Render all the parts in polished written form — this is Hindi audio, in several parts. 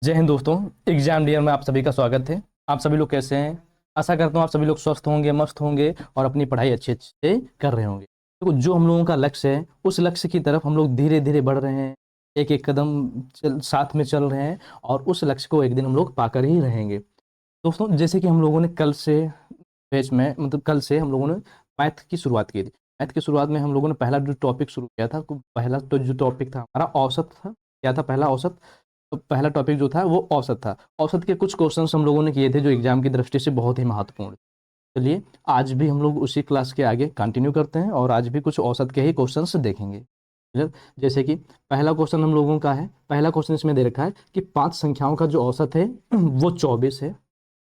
जय हिंद दोस्तों। एग्जाम डियर में आप सभी का स्वागत है। आप सभी लोग कैसे हैं? आशा करता हूँ आप सभी लोग स्वस्थ होंगे, मस्त होंगे और अपनी पढ़ाई अच्छे अच्छे से कर रहे होंगे। देखो, जो हम लोगों का लक्ष्य है उस लक्ष्य की तरफ हम लोग धीरे धीरे बढ़ रहे हैं। एक एक कदम साथ में चल रहे हैं और उस लक्ष्य को एक दिन हम लोग पाकर ही रहेंगे। दोस्तों, जैसे कि हम लोगों ने कल से बैच में कल से हम लोगों ने मैथ की शुरुआत की थी। मैथ की शुरुआत में हम लोगों ने पहला जो टॉपिक शुरू किया था, पहला तो जो टॉपिक था हमारा औसत था। क्या था पहला? औसत। तो पहला टॉपिक जो था वो औसत था। औसत के कुछ क्वेश्चंस हम लोगों ने किए थे जो एग्जाम की दृष्टि से बहुत ही महत्वपूर्ण थे। चलिए, आज भी हम लोग उसी क्लास के आगे कंटिन्यू करते हैं और आज भी कुछ औसत के ही क्वेश्चंस देखेंगे। क्लियर? जैसे कि पहला क्वेश्चन हम लोगों का है, पहला क्वेश्चन इसमें दे रखा है कि पांच संख्याओं का जो औसत है वो 24 है।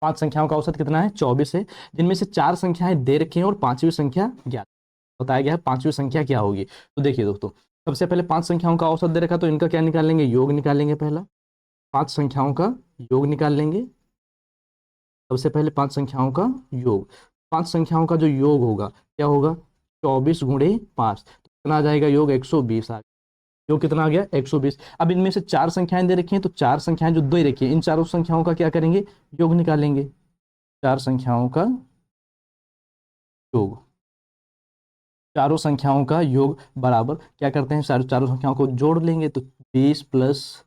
पांच संख्याओं का औसत कितना है? 24 है, जिनमें से चार संख्याएं दे रखी हैं और पांचवी संख्या ज्ञात बताया गया है। पांचवी संख्या क्या होगी? तो देखिए दोस्तों, सबसे पहले पांच संख्याओं का औसत दे रखा, तो इनका क्या निकालेंगे? योग निकालेंगे। पहला पांच संख्याओं का योग निकाल लेंगे। सबसे पहले पांच संख्याओं का योग। पांच संख्याओं का जो योग होगा क्या होगा? 24 × 5, तो कितना आ जाएगा? योग 120 आ गया। योग कितना आ गया? 120। अब इनमें से चार संख्याएं दे रखी हैं, तो चार संख्याएं जो दे रखी हैं इन चारों संख्याओं का क्या करेंगे? योग निकालेंगे। चार संख्याओं का योग, चारों संख्याओं का योग बराबर क्या करते हैं? चारों चारों संख्याओं को जोड़ लेंगे, तो 20 +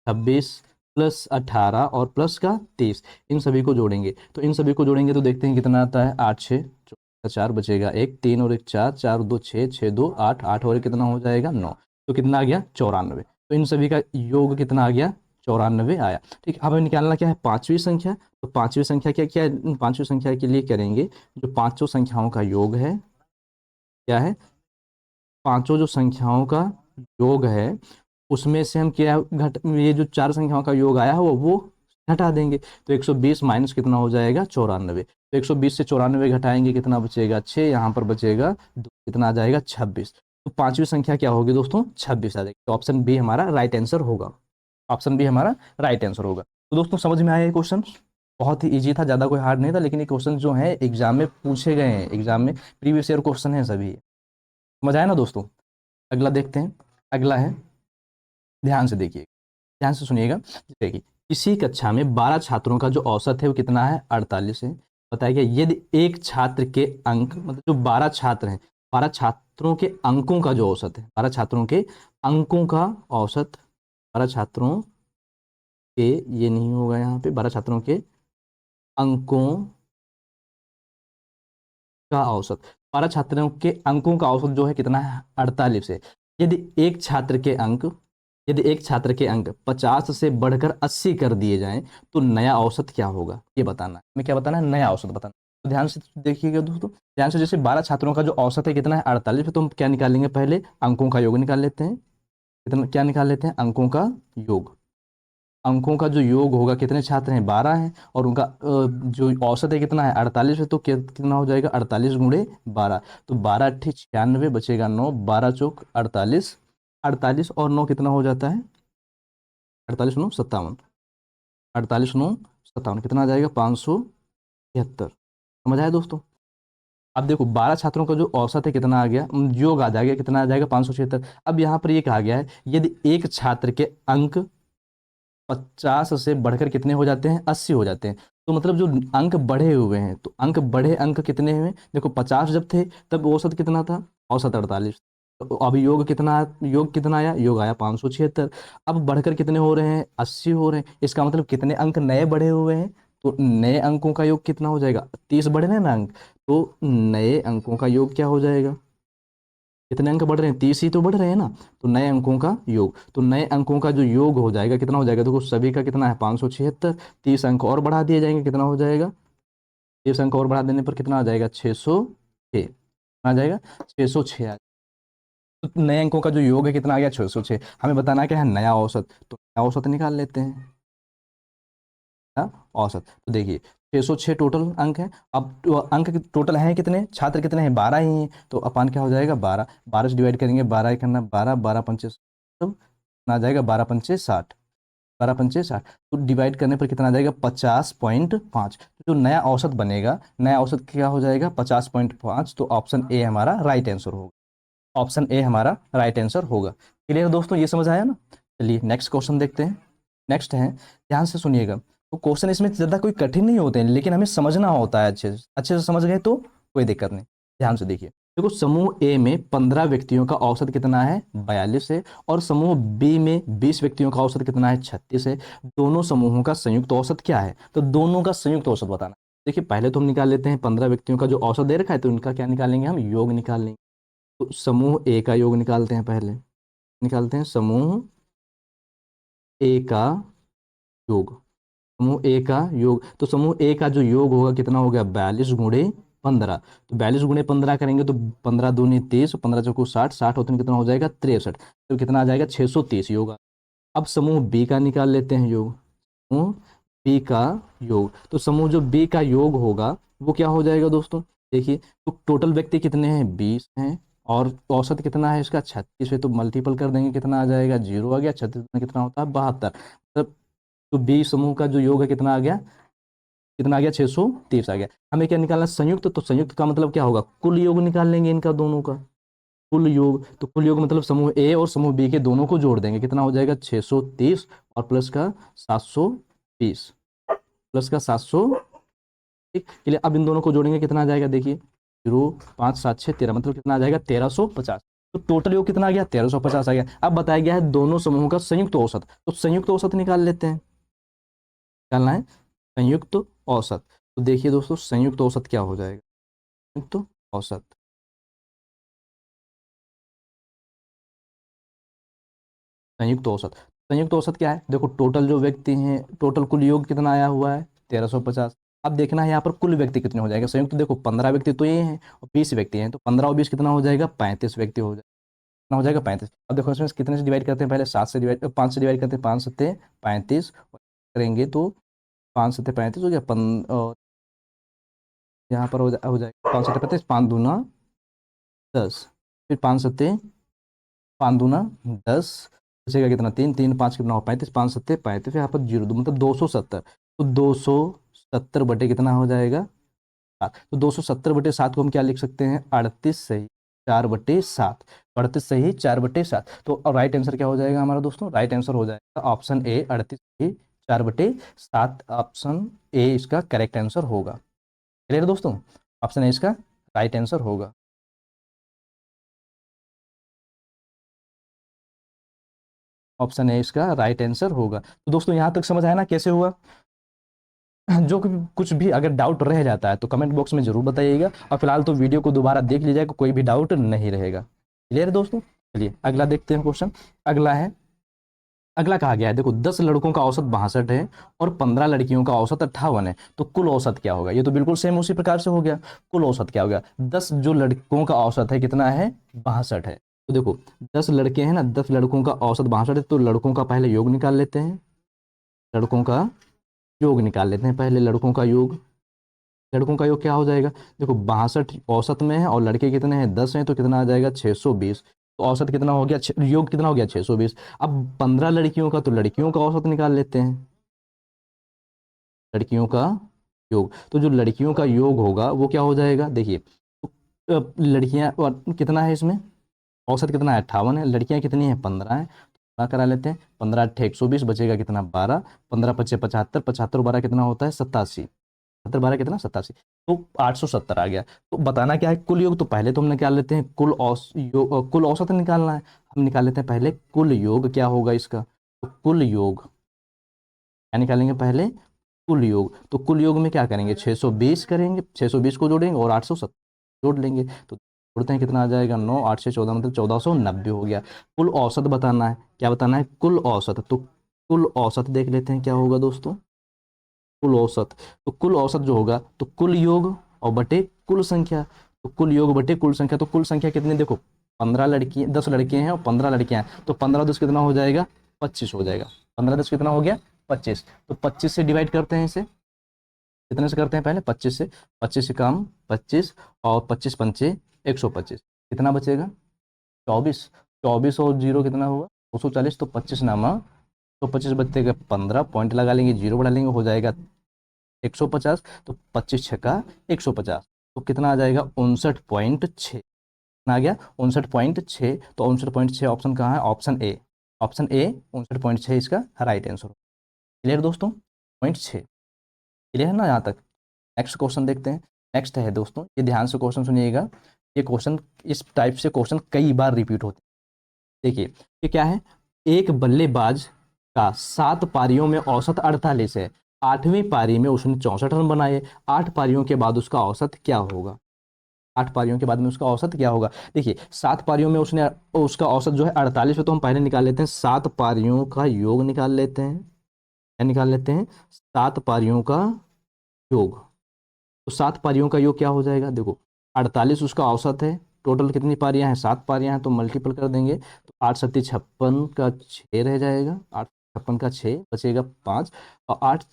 26 + 18 और प्लस का 30, इन सभी को जोड़ेंगे। तो इन सभी को जोड़ेंगे तो देखते हैं कितना आता है। 8 6 4 बचेगा, एक 3 और एक 4, 4 2 6, 6 2 8, 8 और एक कितना हो जाएगा? 9। तो कितना आ गया? 94। तो इन सभी का योग कितना आ गया? 94 आया। ठीक, अब हमें निकालना क्या है? पांचवी संख्या। तो पांचवी संख्या क्या क्या है? पांचवी संख्या के लिए करेंगे, जो पांचों संख्याओं का योग है क्या है? पांचों जो संख्याओं का योग है उसमें से हम क्या घट ये जो चार संख्याओं का योग आया है वो घटा देंगे। तो 120 माइनस कितना हो जाएगा? 94। तो 120 से 94 घटाएंगे, कितना बचेगा? 6। यहाँ पर बचेगा 2, कितना आ जाएगा? 26। तो पांचवी संख्या क्या होगी दोस्तों? 26 आ जाएगी। तो ऑप्शन बी हमारा राइट आंसर होगा। ऑप्शन बी हमारा राइट आंसर होगा। तो दोस्तों, समझ में आया ये क्वेश्चन? बहुत ही इजी था, ज़्यादा कोई हार्ड नहीं था, लेकिन ये क्वेश्चन जो है एग्जाम में पूछे गए हैं, एग्जाम में प्रीवियस ईयर क्वेश्चन है सभी। समझ आया ना दोस्तों? अगला देखते हैं। अगला है, ध्यान से देखिए, ध्यान से सुनिएगा। देखिए, किसी कक्षा में 12 छात्रों का जो औसत है वो कितना है? 48 है। बताया गया यदि एक छात्र के अंक, मतलब जो 12 छात्र हैं, 12 छात्रों के अंकों का जो औसत है, 12 छात्रों के अंकों का औसत, 12 छात्रों के, ये नहीं होगा यहाँ पे, 12 छात्रों के अंकों का औसत, 12 छात्रों के अंकों का औसत जो है कितना है? 48 है। यदि एक छात्र के अंक, यदि एक छात्र के अंक 50 से बढ़कर 80 कर दिए जाएं तो नया औसत क्या होगा? ये बताना है। हमें क्या बताना है? नया औसत बताना। तो ध्यान से देखिएगा दोस्तों, ध्यान से। जैसे 12 छात्रों का जो औसत है कितना है? 48 है। तो हम क्या निकालेंगे? पहले अंकों का योग निकाल लेते हैं। कितना क्या निकाल लेते हैं? अंकों का योग। अंकों का जो योग होगा, कितने छात्र हैं? 12 हैं, और उनका जो औसत है कितना है? 48 है। तो कितना हो जाएगा? 48 × 12। तो 12 अट्ठी 96, बचेगा 9, 12 चौक 48, 48 और 9 कितना हो जाता है? 48 9 57, 48 9 57 कितना आ जाएगा? 573। समझ आया दोस्तों? अब देखो, 12 छात्रों का जो औसत है कितना आ गया? योग आ जाएगा, कितना आ जाएगा? 576। अब यहाँ पर ये कहा गया है यदि एक छात्र के अंक 50 से बढ़कर कितने हो जाते हैं? 80 हो जाते हैं। तो मतलब जो अंक बढ़े हुए हैं, तो अंक बढ़े, अंक कितने हुए? देखो, 50 जब थे तब औसत कितना था? औसत 48। तो अब योग कितना आया? योग आया 576। अब बढ़कर कितने हो रहे हैं? 80 हो रहे हैं। इसका मतलब कितने अंक नए बढ़े हुए हैं? तो नए अंकों का योग कितना हो जाएगा? 30 बढ़े हैं ना अंक, तो नए अंकों का योग क्या हो जाएगा? कितने अंक बढ़ रहे हैं? 30 ही तो बढ़ रहे हैं ना। तो नए अंकों का योग, तो नए अंकों का जो योग हो जाएगा कितना हो जाएगा? देखो, सभी का कितना है? 576। 30 अंक और बढ़ा दिए जाएंगे, कितना हो जाएगा? 30 अंक और बढ़ा देने पर कितना आ जाएगा? 606 आ जाएगा। 606 आ। तो नए अंकों का जो योग है कितना आ गया? 606। हमें बताना क्या है? नया औसत। तो नया औसत निकाल लेते हैं। औसत, तो देखिए 606 टोटल अंक है। अब अंक टोटल हैं कितने? छात्र कितने हैं? 12 ही हैं। तो अपान क्या हो जाएगा? 12, 12 से डिवाइड करेंगे, 12 करना 12, 12 पंचे, तो कितना आ जाएगा? 12 पंचे 60, 12 पंचे 60। तो डिवाइड करने पर कितना आ जाएगा? 50.5। तो जो नया औसत बनेगा, नया औसत क्या हो जाएगा? 50.5। तो ऑप्शन ए हमारा राइट आंसर होगा। ऑप्शन ए हमारा राइट आंसर होगा। क्लियर दोस्तों? ये समझ आया ना? चलिए नेक्स्ट क्वेश्चन देखते हैं। नेक्स्ट है, ध्यान से सुनिएगा। तो क्वेश्चन इसमें ज़्यादा कोई कठिन नहीं होते हैं, लेकिन हमें समझना होता है अच्छे से समझ गए तो कोई दिक्कत नहीं। ध्यान से देखिए, देखो समूह ए में 15 व्यक्तियों का औसत कितना है, 42 है। और समूह बी में 20 व्यक्तियों का औसत कितना है, 36 है। दोनों समूहों का संयुक्त औसत क्या है, तो दोनों का संयुक्त औसत बताना। देखिए पहले तो हम निकाल लेते हैं 15 व्यक्तियों का जो औसत दे रखा है, तो उनका क्या निकालेंगे, हम योग निकाल लेंगे। तो समूह ए का योग निकालते हैं, पहले निकालते हैं समूह ए का योग। समूह ए का योग, तो समूह ए का जो योग होगा कितना हो गया, 42 गुणे 15। तो 42 गुणे 15 करेंगे तो 15 दूनी 30, 15 चौको 60, 60 होते हैं कितना हो जाएगा 63। तो कितना आ जाएगा 630 योग। अब समूह बी का निकाल लेते हैं योग। समूह बी का योग, तो समूह जो बी का योग होगा वो क्या हो जाएगा दोस्तों, देखिए तो टोटल व्यक्ति कितने हैं, 20 हैं। और औसत कितना है इसका, 36 है। तो मल्टीपल कर देंगे, कितना आ जाएगा, 0 आ गया। 36 में कितना होता है, 72। मतलब तो बी समूह का जो योग है कितना आ गया, कितना आ गया, 630 आ गया। हमें क्या निकालना है, संयुक्त। तो संयुक्त का मतलब क्या होगा, कुल योग निकाल लेंगे इनका दोनों का, कुल योग। तो कुल योग मतलब समूह ए और समूह बी के दोनों को जोड़ देंगे, कितना हो जाएगा 630 और प्लस का 720, प्लस का 700। ठीक, चलिए अब इन दोनों को जोड़ेंगे, कितना आ जाएगा, देखिए 0 5 7 6 13, मतलब कितना आ जाएगा 1350। तो टोटल योग कितना आ गया, 1350 आ गया। अब बताया गया है दोनों समूहों का संयुक्त औसत, तो संयुक्त औसत निकाल लेते हैं। निकालना है संयुक्त औसत। तो देखिए दोस्तों संयुक्त औसत क्या हो जाएगा, संयुक्त औसत, संयुक्त औसत, संयुक्त औसत क्या है, देखो टोटल जो व्यक्ति हैं, टोटल कुल योग कितना आया हुआ है 1350। अब देखना है यहाँ पर कुल व्यक्ति कितने हो जाएगा, संयुक्त देखो 15 व्यक्ति तो ये हैं और 20 व्यक्ति हैं, तो 15 और 20 कितना हो जाएगा, 35 व्यक्ति हो जाएगा, कितना हो जाएगा 35। अब देखो इसमें कितने से डिवाइड करते हैं, पहले 7 से डिवाइड, 5 से डिवाइड करते हैं, 5 सत्ते 35 करेंगे तो 5 सत्ते 35 हो गया, यहाँ पर हो जाएगा 5 सत्ते 35, 5 दूना 10, फिर 5 सत्ते 5 दूना 10, बचेगा कितना, 3 3 5 कितना हो 35, 5 सत्ते 35, यहाँ पर 0 2 मतलब 270। तो 270 बटे कितना हो जाएगा 7। तो 270 बटे 7 को हम क्या लिख सकते हैं, 38 सही 4 बटे 7। 38 सही 4 बटे 7, तो राइट आंसर क्या हो जाएगा हमारा दोस्तों, राइट आंसर हो जाएगा ऑप्शन ए, 38 सही 4 बटे 7। ऑप्शन ए इसका करेक्ट आंसर होगा। क्लियर दोस्तों, ऑप्शन ए इसका राइट आंसर होगा। ऑप्शन ए इसका राइट आंसर होगा। तो दोस्तों यहाँ तक समझ आया ना कैसे हुआ। जो कुछ भी अगर डाउट रह जाता है तो कमेंट बॉक्स में जरूर बताइएगा, और फिलहाल तो वीडियो को दोबारा देख लीजिएगा, कोई भी डाउट नहीं रहेगा। क्लियर है दोस्तों, चलिए अगला देखते हैं क्वेश्चन। अगला है, अगला कहा गया है, देखो 10 लड़कों का औसत 62 है और 15 लड़कियों का औसत 58 है, तो कुल औसत क्या होगा। ये तो बिल्कुल सेम उसी प्रकार से हो गया, कुल औसत क्या होगा, 10 जो लड़कों का औसत है कितना है, 62 है। तो देखो 10 लड़के हैं ना, 10 लड़कों का औसत 62 है, तो लड़कों का पहले योग निकाल लेते हैं, लड़कों का योग निकाल लेते हैं पहले, लड़कों का योग। लड़कों का योग क्या हो जाएगा, देखो 62 औसत में है और लड़के कितने हैं, 10 हैं, तो कितना आ जाएगा 620। तो औसत कितना हो गया, योग कितना हो गया 620। अब 15 लड़कियों का, तो लड़कियों का औसत निकाल लेते हैं, लड़कियों का योग। तो जो लड़कियों का योग होगा वो क्या हो जाएगा, देखिए तो लड़कियां और कितना है इसमें, औसत कितना है 58 है, लड़कियां कितनी हैं 15 है, तो करा लेते हैं, 15 अट्ठे 120, बचेगा कितना 12, 15 पच्चे 75, 75 12 कितना होता है 87, 75 12 कितना 87। तो 870 आ गया। तो बताना क्या है, कुल योग। तो पहले तो हम निकाल लेते हैं कुल औसत निकालना है, हम निकाल लेते हैं पहले कुल योग क्या होगा इसका। तो कुल योग क्या निकालेंगे पहले, कुल योग। तो कुल योग में क्या करेंगे, 620 करेंगे, 620 को जोड़ेंगे और 870 जोड़ लेंगे, तो जोड़ते हैं कितना आ जाएगा 9 8 से 14 मतलब 1490 हो गया। कुल औसत बताना है, क्या बताना है, कुल औसत। तो कुल औसत देख लेते हैं क्या होगा दोस्तों, कुल औसत। तो कुल औसत जो होगा, तो कुल योग और बटे कुल संख्या। तो कुल योग बटे कुल संख्या, तो कुल संख्या कितनी, देखो 15 लड़की 10 लड़के हैं और 15 लड़कियां हैं, तो 15 10 कितना हो जाएगा 25 हो जाएगा। 15 10 कितना हो गया 25। तो 25 से डिवाइड करते हैं इसे, कितने से करते हैं पहले 25 से, 25 से काम 25 और 25 पंचे 125, कितना बचेगा 24। 24 और जीरो कितना हुआ 240, तो 25 नामा, तो 25 बचते 15 पॉइंट लगा लेंगे, जीरो बढ़ा लेंगे, हो जाएगा 150। तो 25 छक्का 150, तो कितना आ जाएगा 59.6, कितना आ गया 59.6। तो 59.6 ऑप्शन कहाँ है, ऑप्शन ए, ऑप्शन ए 59.6 इसका राइट आंसर। क्लियर दोस्तों, पॉइंट 6 क्लियर है ना यहाँ तक। नेक्स्ट क्वेश्चन देखते हैं। नेक्स्ट है दोस्तों, ये ध्यान से क्वेश्चन सुनिएगा, ये क्वेश्चन इस टाइप से क्वेश्चन कई बार रिपीट होते हैं। देखिए ये क्या है, एक बल्लेबाज का 7 पारियों में औसत 48 है, 8वीं पारी में उसने 64 रन बनाए, 8 पारियों के बाद उसका औसत क्या होगा। 8 पारियों के बाद में उसका औसत क्या होगा। देखिए 7 पारियों में उसने उसका औसत जो है 48 है, तो हम पहले निकाल लेते हैं 7 पारियों का योग निकाल लेते हैं। क्या निकाल लेते हैं, 7 पारियों का योग। तो 7 पारियों का योग क्या हो जाएगा, देखो 48 उसका औसत है, टोटल कितनी पारियां हैं, 7 पारियां हैं, तो मल्टीपल कर देंगे तो 8 सत्ती 56 का 6 रह जाएगा, 8 56 का 6 बचेगा 5, और 8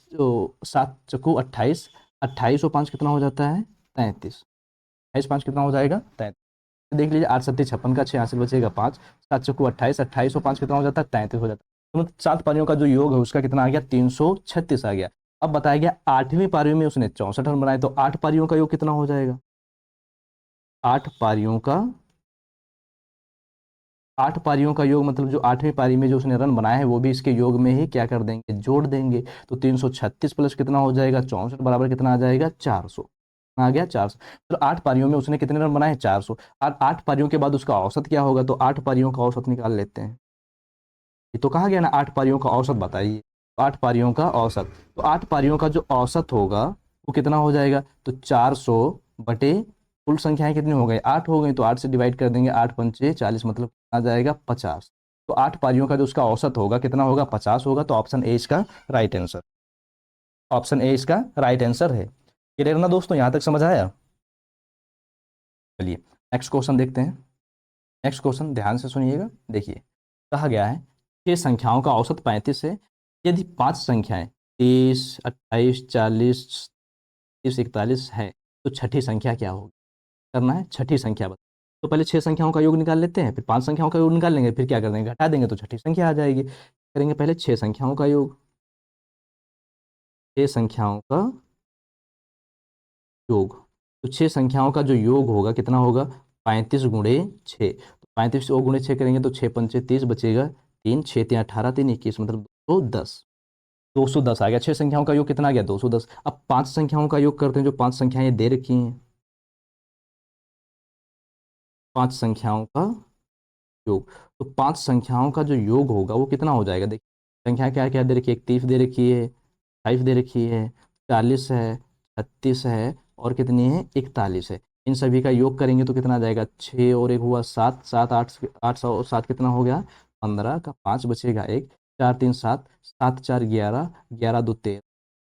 7 चक्कू 28, 28 और 5 कितना हो जाता है 33, 28 5 कितना हो जाएगा 33। देख लीजिए 8 सत्ती 56 का 6 यहाँ से बचेगा 5, 7 चक्कू 28, 28 और 5 कितना हो जाता है 33 हो जाता है। तो 7 पारियों का जो योग है उसका कितना आ गया 336 आ गया। अब बताया गया 8वीं पारी में उसने 64 रन बनाए, तो 8 पारियों का योग कितना हो जाएगा, 8 पारियों का 8 पारियों का योग मतलब जो 8वीं पारी में जो उसने रन बनाए हैं वो भी इसके योग में ही क्या कर देंगे, जोड़ देंगे। तो 336 प्लस कितना हो जाएगा 64 बराबर कितना आ जाएगा 400, आ गया 400। तो 8 पारियों में उसने कितने रन बनाए 400, और 8 पारियों के बाद उसका औसत क्या होगा, तो 8 पारियों का औसत निकाल लेते हैं। ये तो कहा गया ना 8 पारियों का औसत बताइए, तो 8 पारियों का औसत, तो 8 पारियों का जो औसत होगा वो कितना हो जाएगा, तो 400 बटे कुल संख्याएं कितनी हो गई 8 हो गई, तो 8 से डिवाइड कर देंगे, 8 पंचे 40 मतलब आ जाएगा 50। तो 8 पारियों का जो उसका औसत होगा कितना होगा 50 होगा, तो ऑप्शन ए इसका राइट आंसर, ऑप्शन ए इसका राइट आंसर है। क्लियर ना दोस्तों, यहां तक समझ आया। चलिए नेक्स्ट क्वेश्चन देखते हैं। नेक्स्ट क्वेश्चन ध्यान से सुनिएगा, देखिए कहा गया है 6 संख्याओं का औसत 35 है, यदि 5 संख्याएं 30 28 40 30 41 है, तो छठी संख्या क्या होगी। करना है छठी संख्या बता, तो पहले 6 संख्याओं का योग निकाल लेते हैं, फिर 5 संख्याओं का योग निकाल लेंगे, फिर क्या कर देंगे घटा देंगे तो छठी संख्या आ जाएगी। करेंगे पहले 6 संख्याओं का योग, 6 संख्याओं का योग, तो 6 संख्याओं का जो योग होगा कितना होगा 35 गुणे 6, तो 35 और गुणे 6 करेंगे तो 6 पंचे 30 बचेगा 3, 6 3 18 3 21 मतलब 210, 210 आ गया। 6 संख्याओं का योग कितना आ गया 210। अब 5 संख्याओं का योग करते हैं, जो 5 संख्याएं दे रखी हैं, 5 संख्याओं का योग, तो 5 संख्याओं का जो योग होगा वो कितना हो जाएगा, देखिए संख्या क्या क्या दे रखी है, 31 दे रखी है, 28 दे रखी है, 40 है, 36 है, और कितनी है 41 है। इन सभी का योग करेंगे तो कितना आ जाएगा 6 और एक हुआ 7, 7 8 8 सौ और 7 कितना हो गया 15 का 5 बचेगा 1, 4 3 7, 7 4 11, 11 2 13,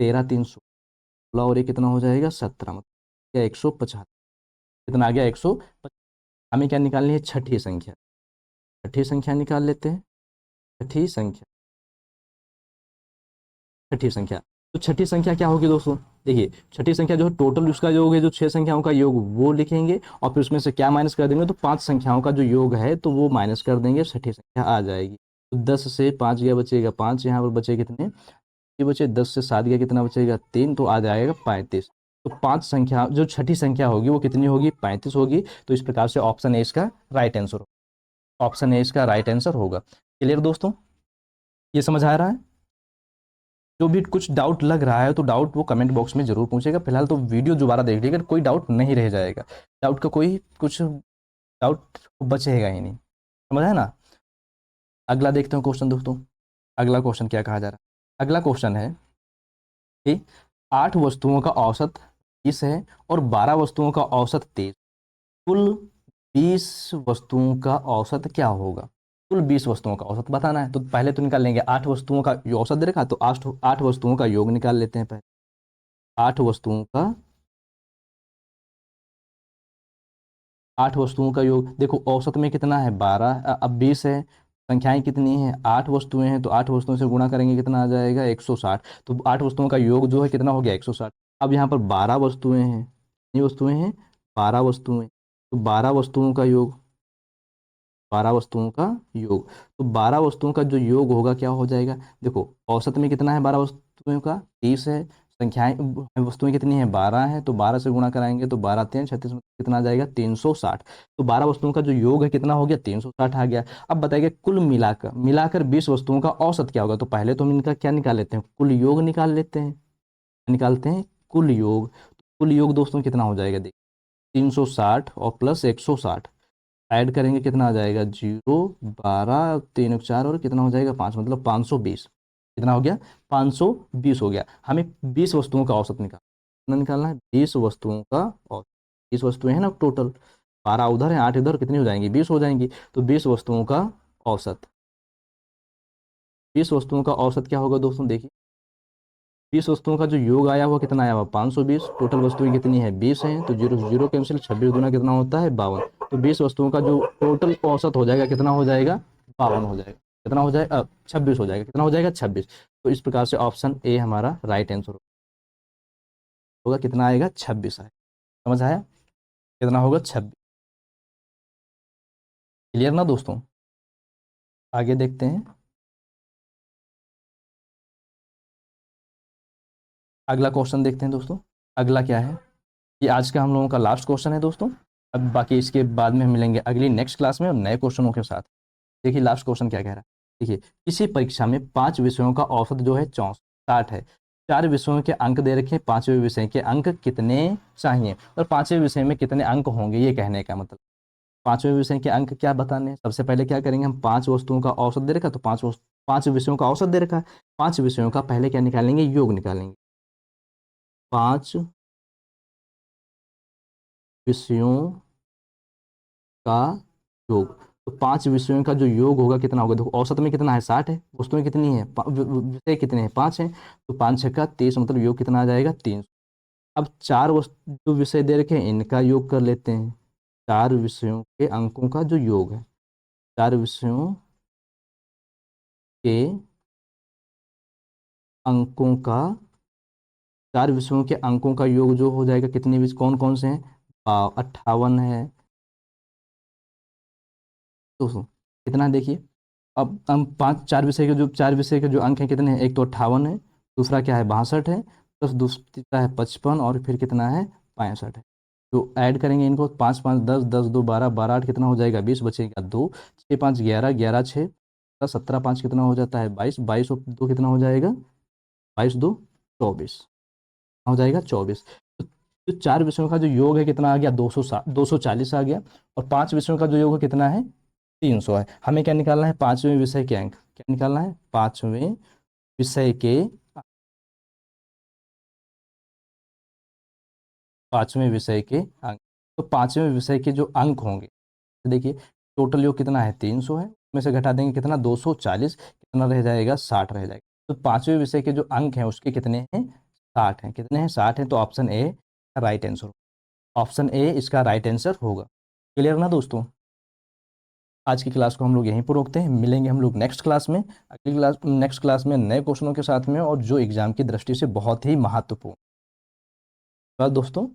13 3 16 और एक कितना हो जाएगा 17 मतलब 150, कितना आ गया 150। हमें क्या निकालनी है छठी संख्या, छठी संख्या निकाल लेते हैं। छठी संख्या, छठी संख्या, तो छठी संख्या क्या होगी दोस्तों, देखिए छठी संख्या जो है टोटल उसका योग है जो 6 संख्याओं का योग वो लिखेंगे, और फिर उसमें से क्या माइनस कर देंगे, तो 5 संख्याओं का जो योग है तो वो माइनस कर देंगे, छठी संख्या आ जाएगी। तो 10 से 5 गया बचेगा 5, यहाँ पर बचे कितने ये बचे, 10 से 7 गया कितना बचेगा 3, तो आ जाएगा 35। तो 5 संख्या जो छठी संख्या होगी वो कितनी होगी 35 होगी। तो इस प्रकार से ऑप्शन ए इसका राइट आंसर, ऑप्शन ए इसका राइट आंसर होगा। क्लियर दोस्तों, ये समझ आ रहा है। जो भी कुछ डाउट लग रहा है तो डाउट वो कमेंट बॉक्स में जरूर पूछेगा, फिलहाल तो वीडियो दोबारा देख लीजिएगा, कोई डाउट नहीं रह जाएगा, डाउट का कोई कुछ डाउट बचेगा ही नहीं, समझ है ना। अगला देखते हैं क्वेश्चन दोस्तों, अगला क्वेश्चन क्या कहा जा रहा है। अगला क्वेश्चन है कि 8 वस्तुओं का औसत 20 है और 12 वस्तुओं का औसत 23, कुल 20 वस्तुओं का औसत क्या होगा। कुल 20 वस्तुओं का औसत बताना है, तो पहले तो निकाल लेंगे 8 वस्तुओं का औसत दे रखा, तो 8 वस्तुओं का योग निकाल लेते हैं पहले। 8 वस्तुओं का, 8 वस्तुओं का योग, देखो औसत में कितना है 12, अब 20 है, संख्याएं कितनी हैं 8 वस्तुएं हैं, तो 8 वस्तुओं से गुणा करेंगे कितना आ जाएगा 160, तो 8 वस्तुओं का योग जो है कितना हो गया 160। अब यहाँ पर 12 वस्तुएं हैं, कितनी वस्तुएं हैं 12 वस्तुएं, तो 12 वस्तुओं का योग, 12 वस्तुओं का योग, तो 12 वस्तुओं का जो योग होगा क्या हो जाएगा, देखो औसत में कितना है 12 वस्तुओं का 30 है, संख्याएं वस्तुएं कितनी हैं, 12 है, तो 12 से गुणा कराएंगे तो 12 3 36 में कितना आ जाएगा, 360। तो 12 वस्तुओं का जो योग है कितना हो गया, 360 आ गया। अब बताइए कुल मिलाकर मिलाकर 20 वस्तुओं का औसत क्या होगा। तो पहले तो हम इनका क्या निकाल लेते हैं, कुल योग निकाल लेते हैं, निकालते हैं कुल योग। तो कुल योग दोस्तों कितना हो जाएगा, देखिए 360 और प्लस 160 ऐड करेंगे कितना आ जाएगा, 0 12 3 4 और कितना हो जाएगा 5, मतलब 520। कितना हो गया, 520 हो गया। हमें 20 वस्तुओं का औसत कितना निकालना है, 20 वस्तुओं का औसत। 20 वस्तुएं हैं ना टोटल, 12 उधर है 8 इधर, कितनी हो जाएंगी, 20 हो जाएंगी। तो 20 वस्तुओं का औसत, 20 वस्तुओं का औसत क्या होगा दोस्तों, देखिए 20 वस्तुओं का जो योग आया हुआ कितना आया हुआ, 520। टोटल वस्तुएं कितनी है, 20 हैं, तो 0 से 0 कैंसिल, 26 गुना कितना होता है, 52। तो 20 वस्तुओं का जो टोटल औसत हो जाएगा कितना हो जाएगा, 52 हो जाएगा। कितना हो जाएगा, 26 हो जाएगा। कितना हो जाएगा, 26। तो इस प्रकार से ऑप्शन ए हमारा राइट आंसर होगा। कितना आएगा, 26 आएगा। समझ आया, कितना होगा, 26। क्लियर ना दोस्तों, आगे देखते हैं। अगला क्वेश्चन देखते हैं दोस्तों। अगला क्या है, ये आज का हम लोगों का लास्ट क्वेश्चन है दोस्तों। अब बाकी इसके बाद में हम मिलेंगे अगली नेक्स्ट क्लास में और नए क्वेश्चनों के साथ। देखिए लास्ट क्वेश्चन क्या कह रहा है, देखिए किसी परीक्षा में 5 विषयों का औसत जो है 64 है। 4 विषयों के अंक दे रखे हैं, 5वें विषय के अंक कितने चाहिए और 5वें विषय में कितने अंक होंगे, ये कहने का मतलब। 5वें विषय के अंक क्या बताने हैं, सबसे पहले क्या करेंगे हम, 5 वस्तुओं का औसत दे रखा, तो 5 विषयों का औसत दे रखा है। 5 विषयों का पहले क्या निकालेंगे, योग निकालेंगे। 5 विषयों का योग, तो 5 विषयों का जो योग होगा कितना होगा, देखो औसत में कितना है, 60 है, वस्तुएं कितनी है, विषय कितने हैं, 5 हैं, तो 5 6 का 30, मतलब योग कितना आ जाएगा, 300। अब 4 वस्तु जो विषय दे रखे हैं इनका योग कर लेते हैं। 4 विषयों के अंकों का जो योग है, 4 विषयों के अंकों का, 4 विषयों के अंकों का योग जो हो जाएगा, कितने विषय कौन कौन से हैं, 58 है दोस्तों। कितना देखिए, अब हम 4 विषय के जो अंक हैं कितने हैं, एक तो 58 है, दूसरा क्या है 62 है, प्लस दूसरा है 55 और फिर कितना है 65 है। तो ऐड करेंगे इनको, 5 5 10 10 2 12 12 8 कितना हो जाएगा 20, बचेगा 2, 6 5 11 11 6 17 5 कितना हो जाता है 22, 22 और 2 कितना हो जाएगा, 22 2 24 हो जाएगा 24। तो 4 विषयों का जो योग है कितना आ गया, 240 आ गया। और 5 विषयों का जो योग है कितना है, 300 है। हमें क्या निकालना है, 5वें विषय के अंक, क्या निकालना है, 5वें विषय के, 5वें विषय के अंक। तो 5वें विषय के जो अंक होंगे, तो देखिए टोटल योग कितना है, 300 है, उसमें से घटा देंगे कितना, 240, कितना रह जाएगा, 60 रह जाएगा। तो 5वें विषय के जो अंक हैं उसके कितने हैं, 60 हैं। कितने हैं, 60 हैं, तो option A right answer, option A इसका राइट आंसर होगा। क्लियर ना दोस्तों, आज की क्लास को हम लोग यहीं पर रोकते हैं, मिलेंगे हम लोग नेक्स्ट क्लास में, अगली क्लास, नेक्स्ट क्लास में नए क्वेश्चनों के साथ में और जो एग्जाम की दृष्टि से बहुत ही महत्वपूर्ण। बस दोस्तों।